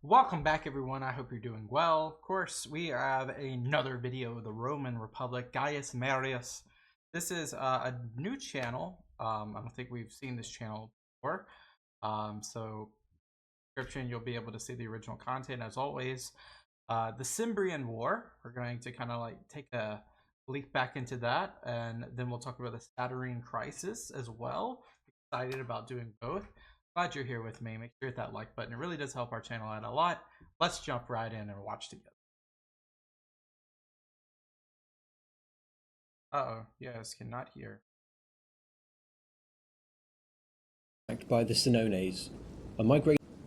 Welcome back, everyone. I hope you're doing well. Of course, we have another video of the Roman Republic, Gaius Marius. This is a new channel. I don't think we've seen this channel before. So, description, you'll be able to see the original content as always. The Cimbrian War. We're going to kind of like take a leap back into that, and then we'll talk about the Saturnine crisis as well. Excited about doing both. Glad you're here with me. Make sure you hit that like button. It really does help our channel out a lot. Let's jump right in and watch together. Yes, cannot hear. Sacked by the Senones.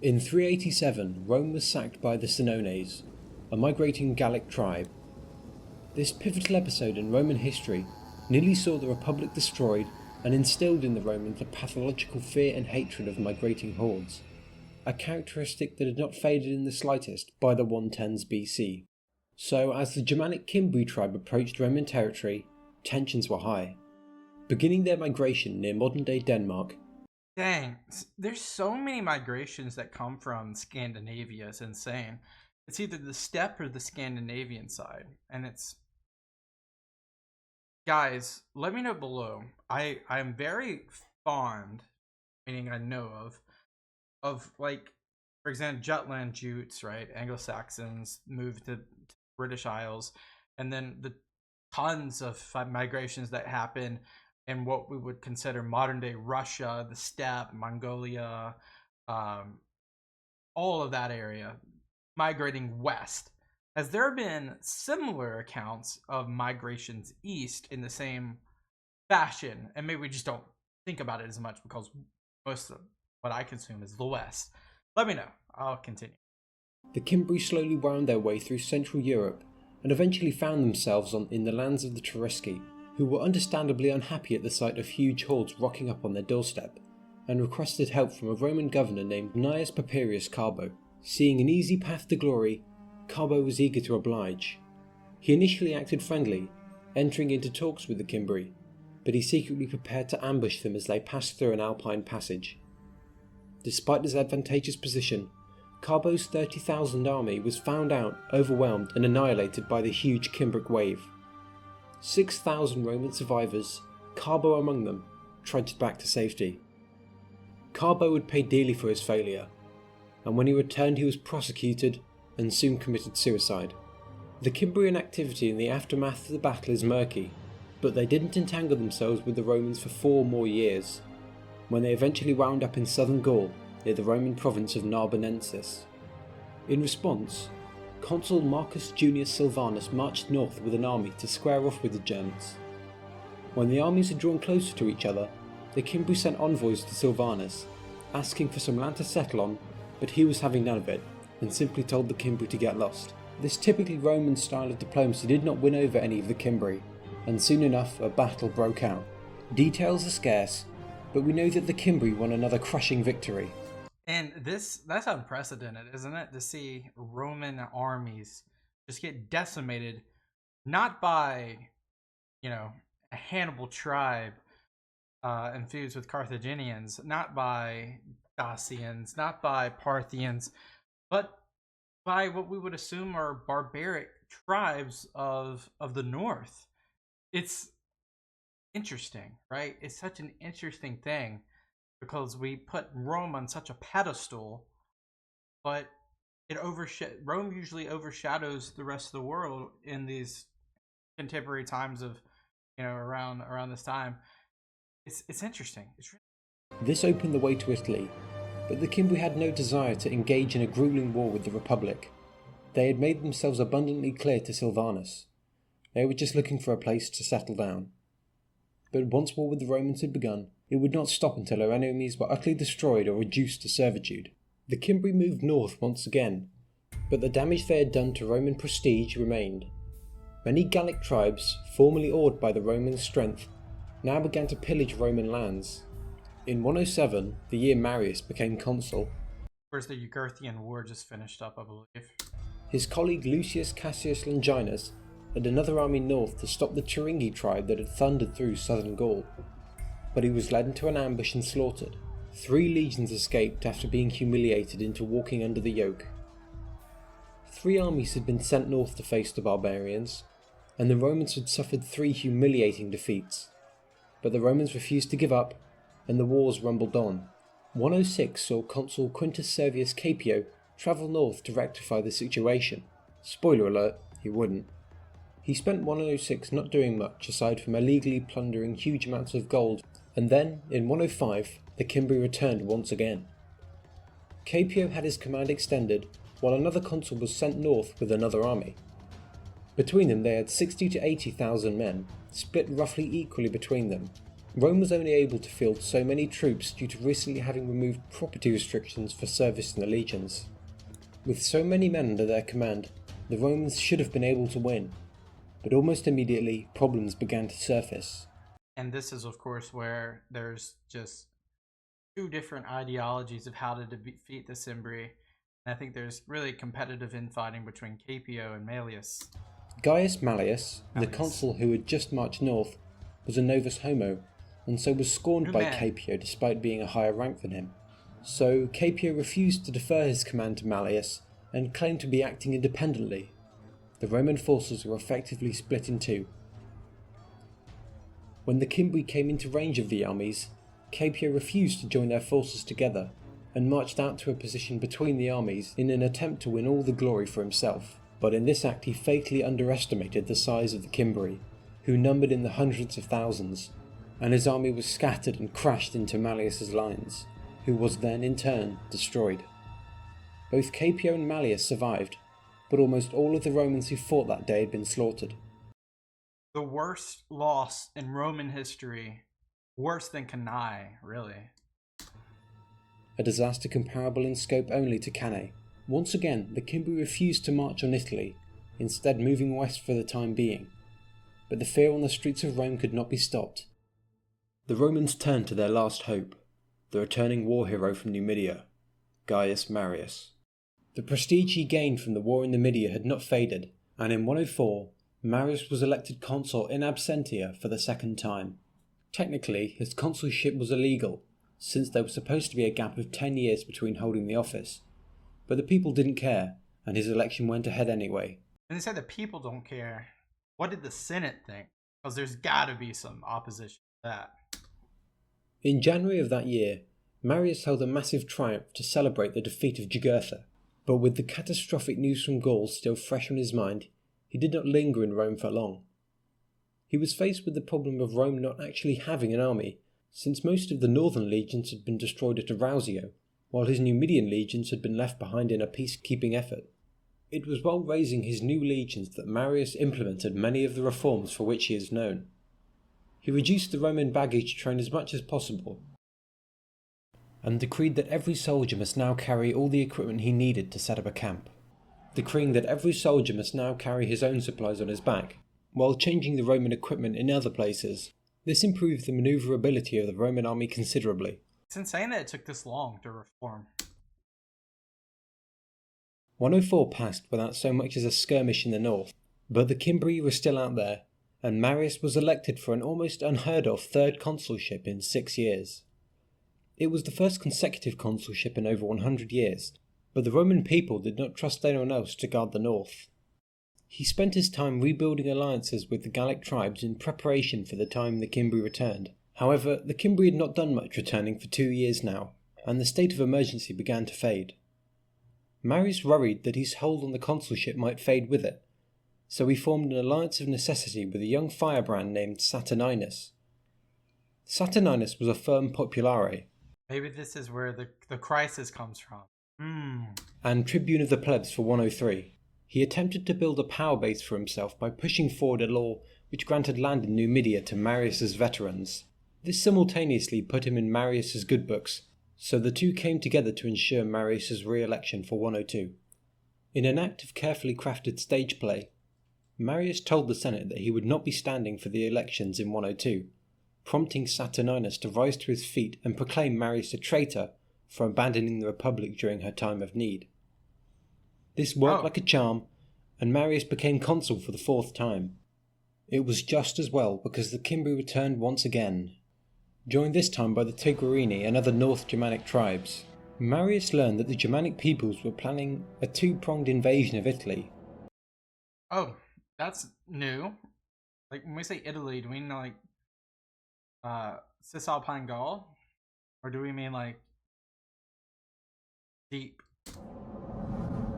In 387, Rome was sacked by the Senones, a migrating Gallic tribe. This pivotal episode in Roman history nearly saw the Republic destroyed and instilled in the Romans the pathological fear and hatred of migrating hordes, a characteristic that had not faded in the slightest by the 110s BC. So, as the Germanic Cimbri tribe approached Roman territory, tensions were high. Beginning their migration near modern-day Denmark. Dang, there's so many migrations that come from Scandinavia. It's insane. It's either the steppe or the Scandinavian side, and it's... Guys, let me know below. I'm very fond, meaning I know of like, for example, Jutland Jutes, right? Anglo-Saxons moved to British Isles, and then the tons of migrations that happen in what we would consider modern day Russia, the steppe, Mongolia, all of that area, migrating west. Has there been similar accounts of migrations east in the same fashion? And maybe we just don't think about it as much because most of what I consume is the west. Let me know. I'll continue. The Cimbri slowly wound their way through Central Europe and eventually found themselves in the lands of the Cherusci, who were understandably unhappy at the sight of huge hordes rocking up on their doorstep, and requested help from a Roman governor named Gnaeus Papirius Carbo. Seeing an easy path to glory, Carbo was eager to oblige. He initially acted friendly, entering into talks with the Cimbri, but he secretly prepared to ambush them as they passed through an alpine passage. Despite his advantageous position, Carbo's 30,000 army was found out, overwhelmed and annihilated by the huge Cimbric wave. 6,000 Roman survivors, Carbo among them, trudged back to safety. Carbo would pay dearly for his failure, and when he returned he was prosecuted and soon committed suicide. The Cimbrian activity in the aftermath of the battle is murky, but they didn't entangle themselves with the Romans for 4 more years, when they eventually wound up in southern Gaul near the Roman province of Narbonensis. In response, Consul Marcus Junius Silvanus marched north with an army to square off with the Germans. When the armies had drawn closer to each other, the Cimbri sent envoys to Silvanus, asking for some land to settle on, but he was having none of it, and simply told the Cimbri to get lost. This typically Roman style of diplomacy did not win over any of the Cimbri, and soon enough a battle broke out. Details are scarce, but we know that the Cimbri won another crushing victory. And that's unprecedented, isn't it? To see Roman armies just get decimated, not by, a Hannibal tribe in feuds with Carthaginians, not by Dacians, not by Parthians, but by what we would assume are barbaric tribes of the north. It's interesting, right? It's such an interesting thing because we put Rome on such a pedestal, but Rome usually overshadows the rest of the world in these contemporary times of, around this time. It's interesting. This opened the way to Italy, but the Cimbri had no desire to engage in a grueling war with the Republic. They had made themselves abundantly clear to Silvanus. They were just looking for a place to settle down. But once war with the Romans had begun, it would not stop until their enemies were utterly destroyed or reduced to servitude. The Cimbri moved north once again, but the damage they had done to Roman prestige remained. Many Gallic tribes, formerly awed by the Roman strength, now began to pillage Roman lands. In 107, the year Marius became consul. Of course, the Jugurthian War just finished up, I believe. His colleague Lucius Cassius Longinus led another army north to stop the Turingi tribe that had thundered through southern Gaul, but he was led into an ambush and slaughtered. 3 legions escaped after being humiliated into walking under the yoke. 3 armies had been sent north to face the barbarians, and the Romans had suffered 3 humiliating defeats. But the Romans refused to give up, and the wars rumbled on. 106 saw Consul Quintus Servius Caepio travel north to rectify the situation. Spoiler alert, he wouldn't. He spent 106 not doing much aside from illegally plundering huge amounts of gold, and then, in 105, the Cimbri returned once again. Caepio had his command extended, while another consul was sent north with another army. Between them they had 60 to 80,000 men, split roughly equally between them. Rome was only able to field so many troops due to recently having removed property restrictions for service in the legions. With so many men under their command, the Romans should have been able to win, but almost immediately problems began to surface. And this is, of course, where there's just 2 different ideologies of how to defeat the Cimbri. And I think there's really competitive infighting between Caepio and Malleus. Gaius Marius, the consul who had just marched north, was a novus homo, and so was scorned by Caepio despite being a higher rank than him. So Caepio refused to defer his command to Malleus and claimed to be acting independently. The Roman forces were effectively split in 2. When the Cimbri came into range of the armies, Caepio refused to join their forces together and marched out to a position between the armies in an attempt to win all the glory for himself. But in this act he fatally underestimated the size of the Cimbri, who numbered in the hundreds of thousands, and his army was scattered and crashed into Malleus's lines, who was then in turn destroyed. Both Caepio and Malleus survived, but almost all of the Romans who fought that day had been slaughtered. The worst loss in Roman history, worse than Cannae, really. A disaster comparable in scope only to Cannae. Once again, the Cimbri refused to march on Italy, instead moving west for the time being. But the fear on the streets of Rome could not be stopped. The Romans turned to their last hope, the returning war hero from Numidia, Gaius Marius. The prestige he gained from the war in Numidia had not faded, and in 104, Marius was elected consul in absentia for the second time. Technically, his consulship was illegal, since there was supposed to be a gap of 10 years between holding the office. But the people didn't care, and his election went ahead anyway. And they said the people don't care. What did the Senate think? Because there's gotta be some opposition to that. In January of that year, Marius held a massive triumph to celebrate the defeat of Jugurtha, but with the catastrophic news from Gaul still fresh on his mind, he did not linger in Rome for long. He was faced with the problem of Rome not actually having an army, since most of the northern legions had been destroyed at Arausio, while his Numidian legions had been left behind in a peacekeeping effort. It was while raising his new legions that Marius implemented many of the reforms for which he is known. He reduced the Roman baggage train as much as possible, and decreed that every soldier must now carry all the equipment he needed to set up a camp. Decreeing that every soldier must now carry his own supplies on his back, while changing the Roman equipment in other places. This improved the manoeuvrability of the Roman army considerably. It's insane that it took this long to reform. 104 passed without so much as a skirmish in the north, but the Cimbri were still out there, and Marius was elected for an almost unheard of third consulship in 6 years. It was the first consecutive consulship in over 100 years, but the Roman people did not trust anyone else to guard the north. He spent his time rebuilding alliances with the Gallic tribes in preparation for the time the Cimbri returned. However, the Cimbri had not done much returning for 2 years now, and the state of emergency began to fade. Marius worried that his hold on the consulship might fade with it, so he formed an alliance of necessity with a young firebrand named Saturninus. Saturninus was a firm populare, Maybe this is where the crisis comes from. and tribune of the plebs for 103. He attempted to build a power base for himself by pushing forward a law which granted land in Numidia to Marius's veterans. This simultaneously put him in Marius's good books, so the two came together to ensure Marius's re-election for 102. In an act of carefully crafted stage play, Marius told the Senate that he would not be standing for the elections in 102, prompting Saturninus to rise to his feet and proclaim Marius a traitor for abandoning the Republic during her time of need. This worked like a charm, and Marius became consul for the 4th time. It was just as well because the Cimbri returned once again, joined this time by the Tigurini and other North Germanic tribes. Marius learned that the Germanic peoples were planning a two-pronged invasion of Italy. Oh, that's new. Like when we say Italy, do we mean like Cisalpine Gaul, or do we mean like deep?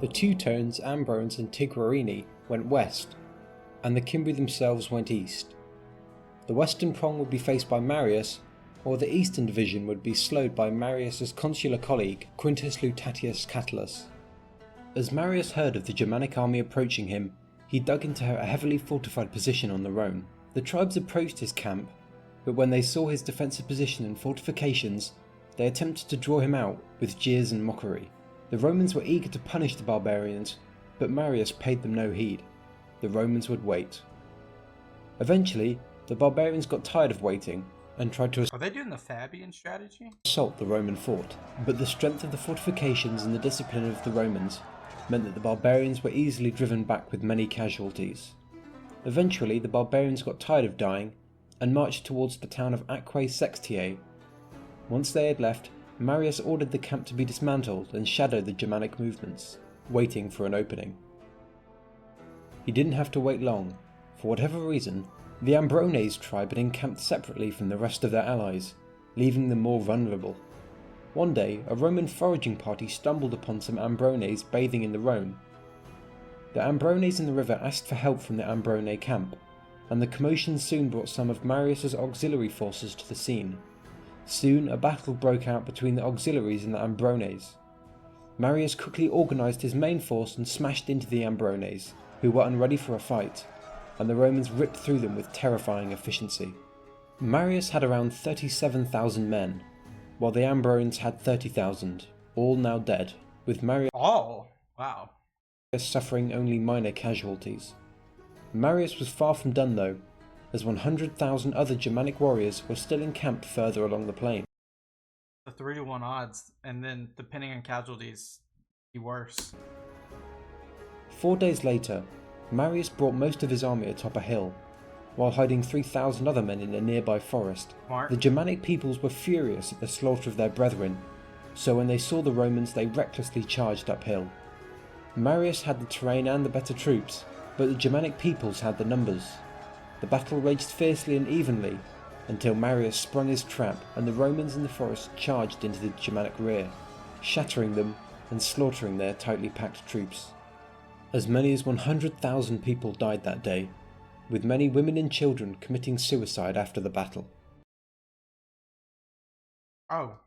The Teutones, Ambrones and Tigurini went west, and the Cimbri themselves went east. The western prong would be faced by Marius, or the eastern division would be slowed by Marius's consular colleague Quintus Lutatius Catulus. As Marius heard of the Germanic army approaching him, he dug into a heavily fortified position on the Rhone. The tribes approached his camp, but when they saw his defensive position and fortifications, they attempted to draw him out with jeers and mockery. The Romans were eager to punish the barbarians, but Marius paid them no heed. The Romans would wait. Eventually, the barbarians got tired of waiting and tried to Are they doing the Fabian strategy? assault the Roman fort, but the strength of the fortifications and the discipline of the Romans meant that the barbarians were easily driven back with many casualties. Eventually, the barbarians got tired of dying and marched towards the town of Aquae Sextiae. Once they had left, Marius ordered the camp to be dismantled and shadowed the Germanic movements, waiting for an opening. He didn't have to wait long. For whatever reason, the Ambrones tribe had encamped separately from the rest of their allies, leaving them more vulnerable. One day, a Roman foraging party stumbled upon some Ambrones bathing in the Rhone. The Ambrones in the river asked for help from the Ambrone camp, and the commotion soon brought some of Marius's auxiliary forces to the scene. Soon, a battle broke out between the auxiliaries and the Ambrones. Marius quickly organised his main force and smashed into the Ambrones, who were unready for a fight, and the Romans ripped through them with terrifying efficiency. Marius had around 37,000 men, while the Ambrones had 30,000, all now dead, with Marius Oh, wow. suffering only minor casualties. Marius was far from done though, as 100,000 other Germanic warriors were still encamped further along the plain. The 3-to-1 odds, and then depending on casualties, be worse. 4 days later, Marius brought most of his army atop a hill, while hiding 3,000 other men in a nearby forest. Smart. The Germanic peoples were furious at the slaughter of their brethren, so when they saw the Romans they recklessly charged uphill. Marius had the terrain and the better troops, but the Germanic peoples had the numbers. The battle raged fiercely and evenly, until Marius sprung his trap and the Romans in the forest charged into the Germanic rear, shattering them and slaughtering their tightly packed troops. As many as 100,000 people died that day, with many women and children committing suicide after the battle. Oh.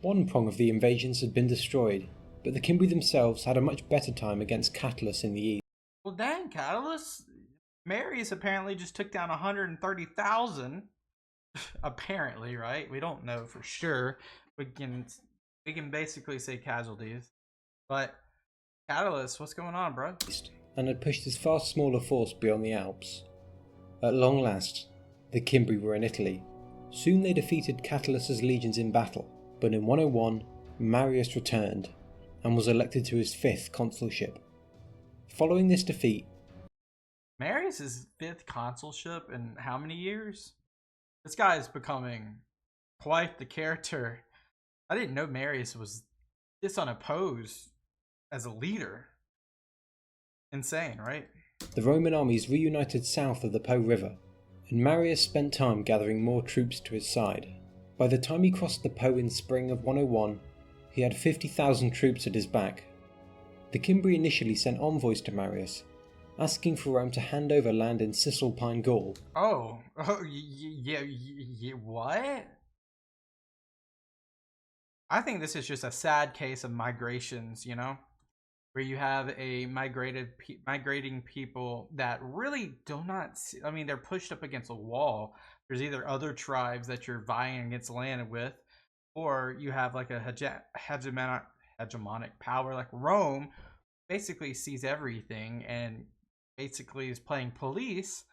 One prong of the invasions had been destroyed, but the Cimbri themselves had a much better time against Catulus in the east. Well, dang, Catalyst. Marius apparently just took down 130,000. Apparently, right? We don't know for sure. We can basically say casualties. But Catalyst, what's going on, bro? And had pushed his far smaller force beyond the Alps. At long last, the Cimbri were in Italy. Soon they defeated Catulus's legions in battle, but in 101, Marius returned, and was elected to his 5th consulship. Following this defeat, Marius's 5th consulship in how many years? This guy is becoming quite the character. I didn't know Marius was this unopposed as a leader. Insane, right? the Roman armies reunited south of the Po River, and Marius spent time gathering more troops to his side. By the time he crossed the Po in spring of 101, he had 50,000 troops at his back. The Cimbri initially sent envoys to Marius, asking for Rome to hand over land in Cisalpine Gaul. Yeah, what? I think this is just a sad case of migrations, you know, where you have a migrating people that really do not see, I mean, they're pushed up against a wall. There's either other tribes that you're vying against land with, or you have like a hegemonic power like Rome basically sees everything and basically is playing police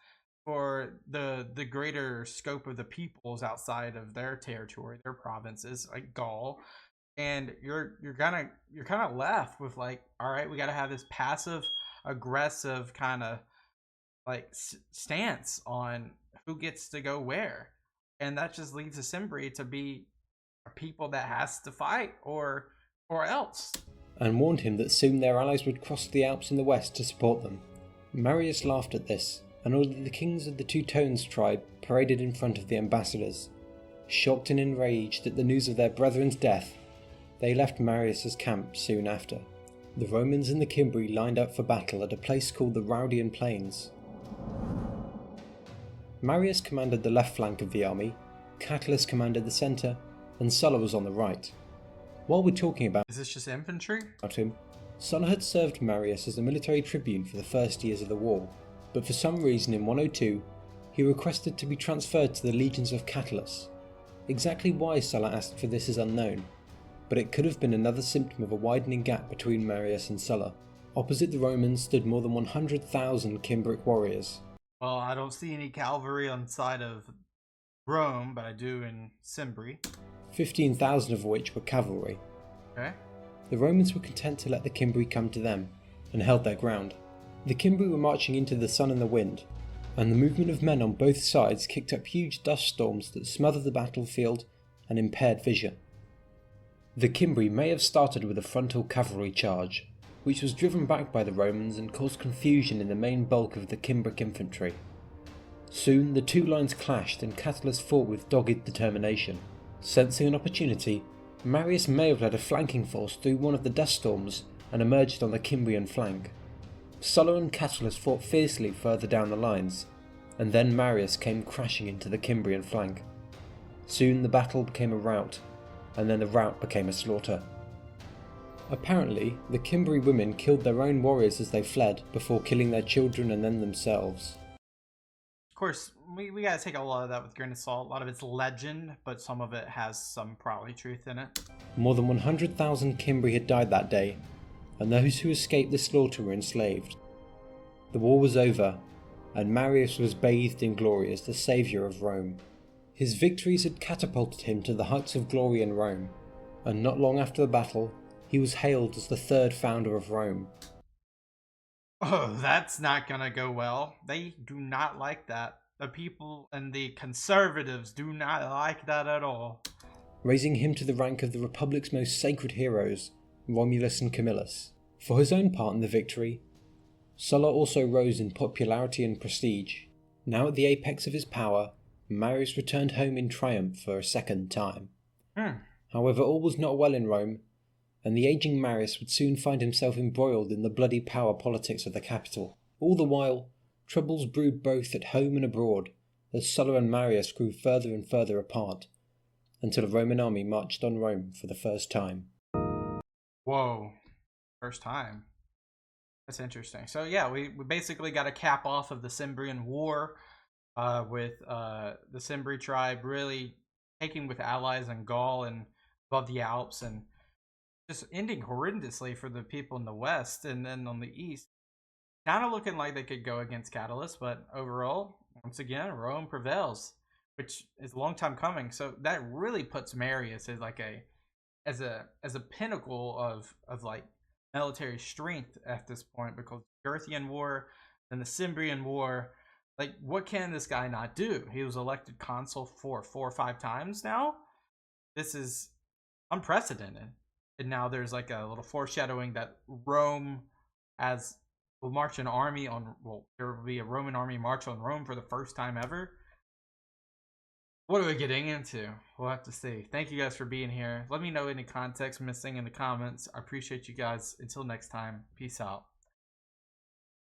for the greater scope of the peoples outside of their territory, their provinces, like Gaul. And you're kind of left with like, all right, we got to have this passive aggressive kind of like stance on who gets to go where, and that just leads the Cimbri to be a people that has to fight, or else. And warned him that soon their allies would cross the Alps in the west to support them. Marius laughed at this, and ordered the kings of the Teutones tribe paraded in front of the ambassadors. Shocked and enraged at the news of their brethren's death, they left Marius's camp soon after. The Romans and the Cimbri lined up for battle at a place called the Raudian Plains. Marius commanded the left flank of the army, Catulus commanded the centre, and Sulla was on the right. While we're talking about Is this just infantry? him, Sulla had served Marius as a military tribune for the first years of the war, but for some reason in 102 he requested to be transferred to the legions of Catulus. Exactly why Sulla asked for this is unknown, but it could have been another symptom of a widening gap between Marius and Sulla. Opposite the Romans stood more than 100,000 Cimbric warriors. Well, I don't see any cavalry on the side of Rome, but I do in Cimbri. 15,000 of which were cavalry. Okay. The Romans were content to let the Cimbri come to them, and held their ground. The Cimbri were marching into the sun and the wind, and the movement of men on both sides kicked up huge dust storms that smothered the battlefield and impaired vision. The Cimbri may have started with a frontal cavalry charge, which was driven back by the Romans and caused confusion in the main bulk of the Cimbric infantry. Soon the two lines clashed and Catulus fought with dogged determination. Sensing an opportunity, Marius may have led a flanking force through one of the dust storms and emerged on the Cimbrian flank. Sulla and Catulus fought fiercely further down the lines, and then Marius came crashing into the Cimbrian flank. Soon the battle became a rout, and then the rout became a slaughter. Apparently, the Cimbri women killed their own warriors as they fled, before killing their children and then themselves. Of course, we gotta take a lot of that with a grain of salt. A lot of it's legend, but some of it has some probably truth in it. More than 100,000 Cimbri had died that day, and those who escaped the slaughter were enslaved. The war was over, and Marius was bathed in glory as the saviour of Rome. His victories had catapulted him to the heights of glory in Rome, and not long after the battle, he was hailed as the third founder of Rome. Oh, that's not gonna go well. They do not like that. The people and the conservatives do not like that at all. Raising him to the rank of the Republic's most sacred heroes, Romulus and Camillus. For his own part in the victory, Sulla also rose in popularity and prestige. Now at the apex of his power, Marius returned home in triumph for a second time. However, all was not well in Rome, and the aging Marius would soon find himself embroiled in the bloody power politics of the capital. All the while, troubles brewed both at home and abroad, as Sulla and Marius grew further and further apart, until a Roman army marched on Rome for the first time. Whoa. First time. That's interesting. So yeah, we basically got a cap off of the Cimbrian War, with the Cimbri tribe really taking with allies in Gaul and above the Alps, and just ending horrendously for the people in the west. And then on the east, kind of looking like they could go against Catulus, but overall, once again, Rome prevails, which is a long time coming. So that really puts Marius as like as a pinnacle of like military strength at this point, because Girthian War and the Cimbrian War, like, what can this guy not do? He was elected consul for 4 or 5 times now. This is unprecedented. And now there's like a little foreshadowing that Rome will march an army on, well, there will be a Roman army march on Rome for the first time ever. What are we getting into? We'll have to see. Thank you guys for being here. Let me know any context missing in the comments. I appreciate you guys. Until next time, peace out.